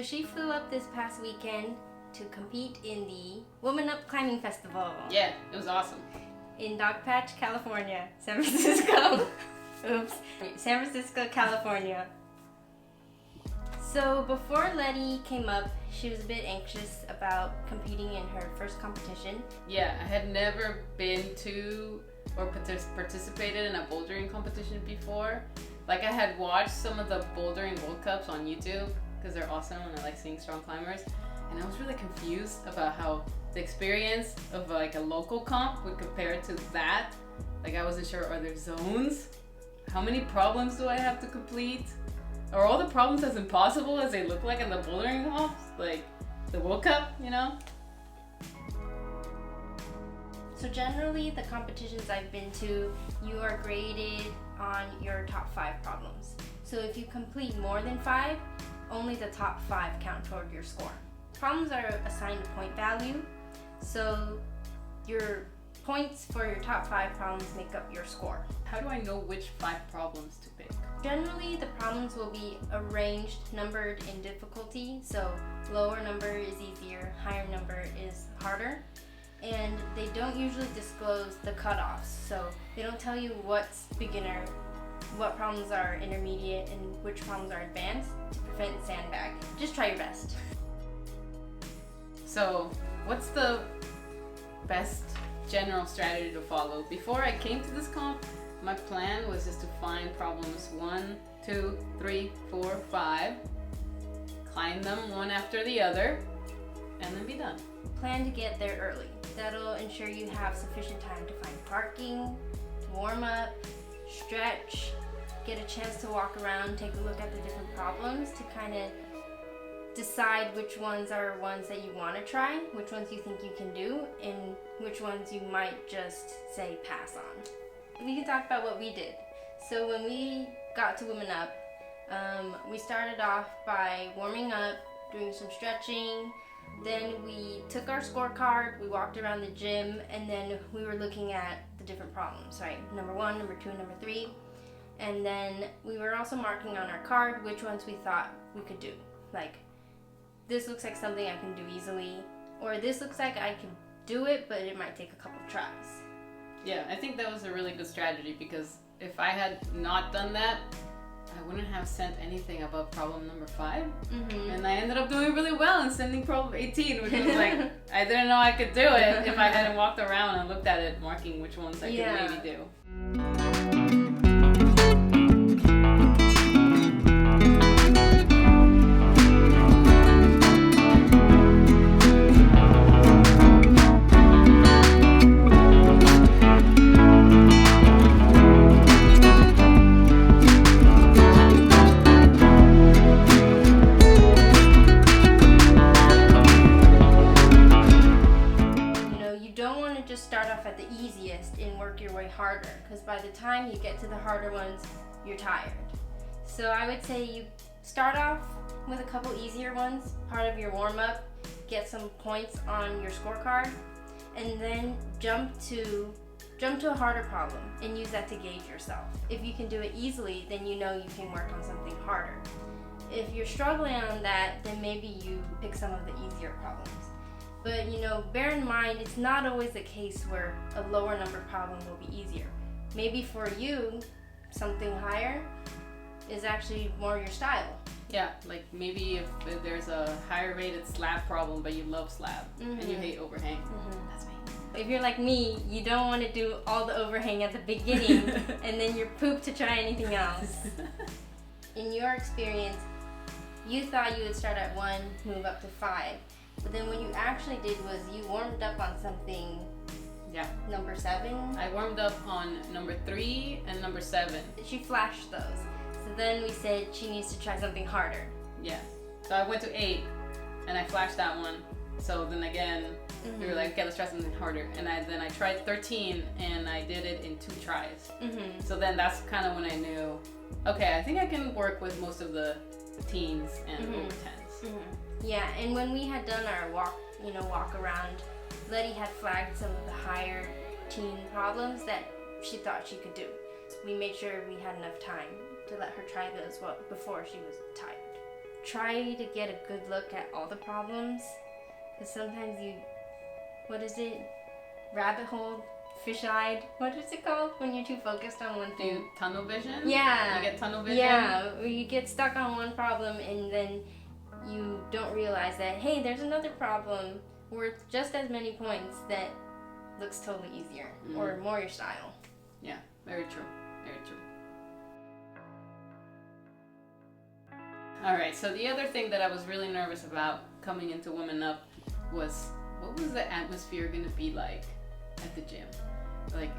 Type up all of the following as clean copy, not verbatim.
she flew up this past weekend to compete in the Woman Up Climbing Festival. Yeah, it was awesome. In Dogpatch, California. San Francisco. Oops. San Francisco, California. So before Lety came up, she was a bit anxious about competing in her first competition. Yeah, I had never been to or participated in a bouldering competition before. Like, I had watched some of the bouldering World Cups on YouTube because they're awesome and I like seeing strong climbers. And I was really confused about how the experience of like a local comp would compare to that. Like, I wasn't sure, are there zones? How many problems do I have to complete? Are all the problems as impossible as they look like in the bouldering comps? Like the World Cup, you know? So generally, the competitions I've been to, you are graded on your top 5 problems. So if you complete more than 5, only the top 5 count toward your score. Problems are assigned a point value, so your points for your top 5 problems make up your score. How do I know which 5 problems to pick? Generally, the problems will be arranged, numbered in difficulty, so lower number is easier, higher number is harder. And they don't usually disclose the cutoffs, so they don't tell you what's beginner, what problems are intermediate, and which problems are advanced to prevent sandbagging. Just try your best. So, what's the best general strategy to follow? Before I came to this comp, my plan was just to find problems 1, 2, 3, 4, 5, climb them one after the other, and then be done. Plan to get there early. That'll ensure you have sufficient time to find parking, to warm up, stretch, get a chance to walk around, take a look at the different problems to kind of decide which ones are ones that you want to try, which ones you think you can do, and which ones you might just say pass on. We can talk about what we did. So when we got to Women Up, we started off by warming up, doing some stretching. Then we took our scorecard, we walked around the gym, and then we were looking at the different problems, right? Number 1, number 2, number 3. And then we were also marking on our card which ones we thought we could do. Like, this looks like something I can do easily, or this looks like I can do it, but it might take a couple of tries. Yeah, I think that was a really good strategy because if I had not done that, I wouldn't have sent anything above problem number 5. Mm-hmm. And I ended up doing really well and sending problem 18, which was like, I didn't know I could do it if I hadn't walked around and looked at it, marking which ones I could maybe do. Start off at the easiest and work your way harder, because by the time you get to the harder ones, you're tired. So I would say you start off with a couple easier ones, part of your warm-up, get some points on your scorecard, and then jump to a harder problem and use that to gauge yourself. If you can do it easily, then you know you can work on something harder. If you're struggling on that, then maybe you pick some of the easier problems. But bear in mind, it's not always the case where a lower number problem will be easier. Maybe for you, something higher is actually more your style. Yeah, like maybe if there's a higher rated slab problem, but you love slab and you hate overhang. Mm-hmm. That's me. If you're like me, you don't want to do all the overhang at the beginning and then you're pooped to try anything else. In your experience, you thought you would start at 1, move up to 5. But then what you actually did was you warmed up on something, number 7. I warmed up on number 3 and number 7. She flashed those. So then we said she needs to try something harder. Yeah. So I went to 8 and I flashed that one. So then again, we were like, okay, let's try something harder. And then I tried 13 and I did it in 2 tries. Mm-hmm. So then that's kind of when I knew, okay, I think I can work with most of the teens and over 10s. Mm-hmm. Yeah, and when we had done our walk around, Lety had flagged some of the higher teen problems that she thought she could do. We made sure we had enough time to let her try those before she was tired. try to get a good look at all the problems. Because sometimes rabbit hole, fish-eyed, what is it called when you're too focused on one thing? Tunnel vision? Yeah. You get tunnel vision? Yeah, you get stuck on one problem and then you don't realize that, hey, there's another problem worth just as many points that looks totally easier or more your style. Yeah, very true. Very true. Alright, so the other thing that I was really nervous about coming into Women Up was, what was the atmosphere going to be like at the gym? Like,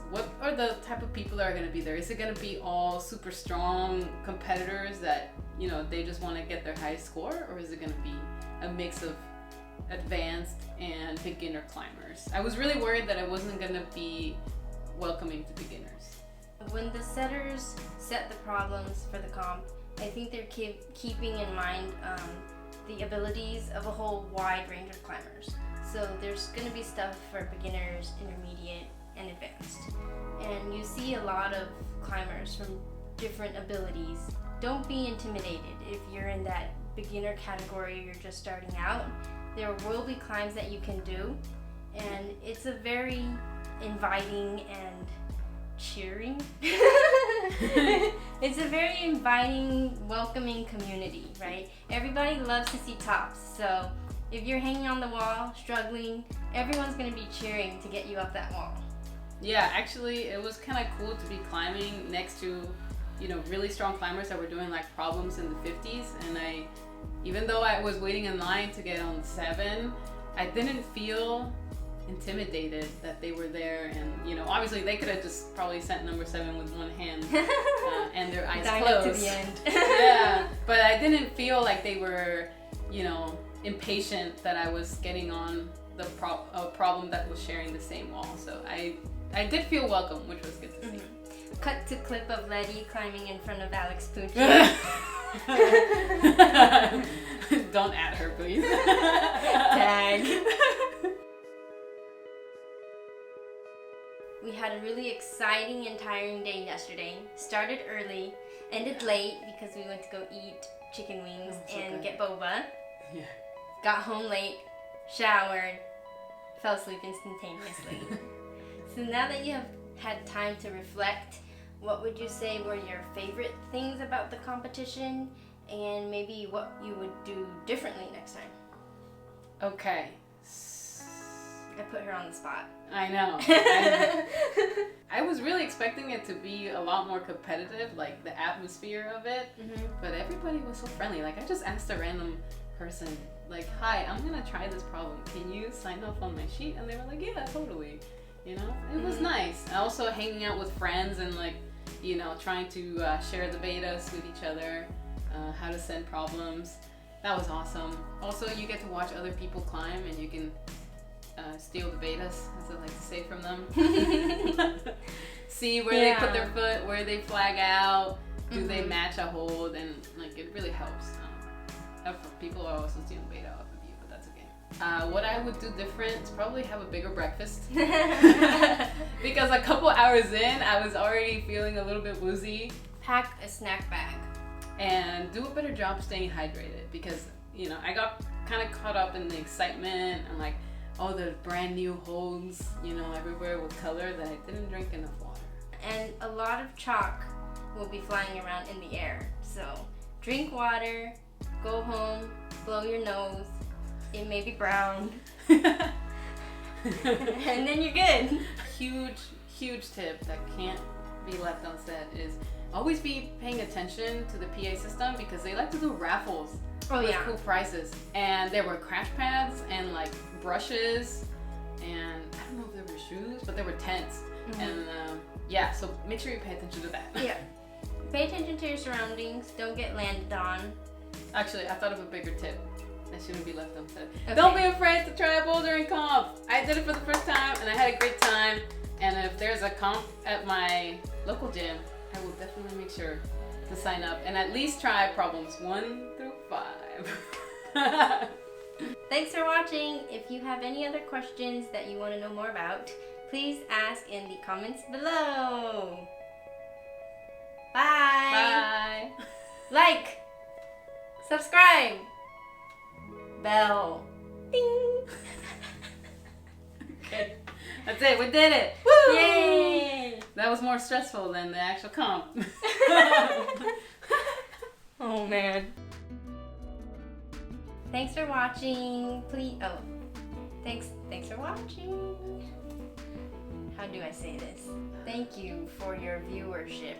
what are the type of people that are going to be there? Is it going to be all super strong competitors that, you know, they just want to get their highest score? Or is it going to be a mix of advanced and beginner climbers? I was really worried that I wasn't going to be welcoming to beginners. When the setters set the problems for the comp, I think they're keeping in mind the abilities of a whole wide range of climbers. So there's going to be stuff for beginners, intermediate, and advanced. And you see a lot of climbers from different abilities. Don't be intimidated if you're in that beginner category, you're just starting out. There will be climbs that you can do, and it's a very inviting and cheering. It's a very inviting, welcoming community, right? Everybody loves to see tops, so if you're hanging on the wall, struggling, everyone's gonna be cheering to get you up that wall. Yeah, actually, it was kind of cool to be climbing next to, you know, really strong climbers that were doing like problems in the 50s, and even though I was waiting in line to get on 7, I didn't feel intimidated that they were there, and you know, obviously they could have just probably sent number 7 with one hand and their eyes closed. To the end. Yeah, but I didn't feel like they were, you know, impatient that I was getting on the problem that was sharing the same wall. So I did feel welcome, which was good to see. Cut to clip of Lety climbing in front of Alex Puccio. Don't add her, please. Tag. We had a really exciting and tiring day yesterday. Started early, ended late because we went to go eat chicken wings and get boba. Yeah. Got home late, showered, fell asleep instantaneously. So now that you have had time to reflect, what would you say were your favorite things about the competition, and maybe what you would do differently next time? Okay. I put her on the spot. I know. I was really expecting it to be a lot more competitive, like the atmosphere of it, but everybody was so friendly. Like, I just asked a random person, like, hi, I'm gonna try this problem. Can you sign up on my sheet? And they were like, yeah, totally. You know, it was nice. Also hanging out with friends and like, you know, trying to share the betas with each other, how to send problems. That was awesome. Also, you get to watch other people climb and you can steal the betas, as I like to say, from them. See where they put their foot, where they flag out, do they match a hold, and like it really helps. People are also stealing beta off of you, but that's okay. What I would do different is probably have a bigger breakfast. Because a couple hours in, I was already feeling a little bit woozy. Pack a snack bag. And do a better job staying hydrated, because, you know, I got kind of caught up in the excitement and like, oh, there's brand new holds, you know, everywhere with color, that I didn't drink enough water. And a lot of chalk will be flying around in the air. So drink water, go home, blow your nose. It may be brown. And then you're good. Huge tip that can't be left unsaid is always be paying attention to the PA system, because they like to do raffles with cool prizes. And there were crash pads and like brushes, and I don't know if there were shoes, but there were tents. And so make sure you pay attention to that. Yeah. Pay attention to your surroundings. Don't get landed on. Actually, I thought of a bigger tip that shouldn't be left unsaid. Okay. Don't be afraid to try a bouldering comp. I did it for the first time and I had a great time. And if there's a comp at my local gym, I will definitely make sure to sign up and at least try problems 1 through 5. Thanks for watching. If you have any other questions that you want to know more about, please ask in the comments below. Bye. Bye. Like, Subscribe. Bell. Ding. Okay. That's it. We did it. Woo! Yay! That was more stressful than the actual comp. Oh man. Thanks for watching. Thanks for watching. How do I say this? Thank you for your viewership.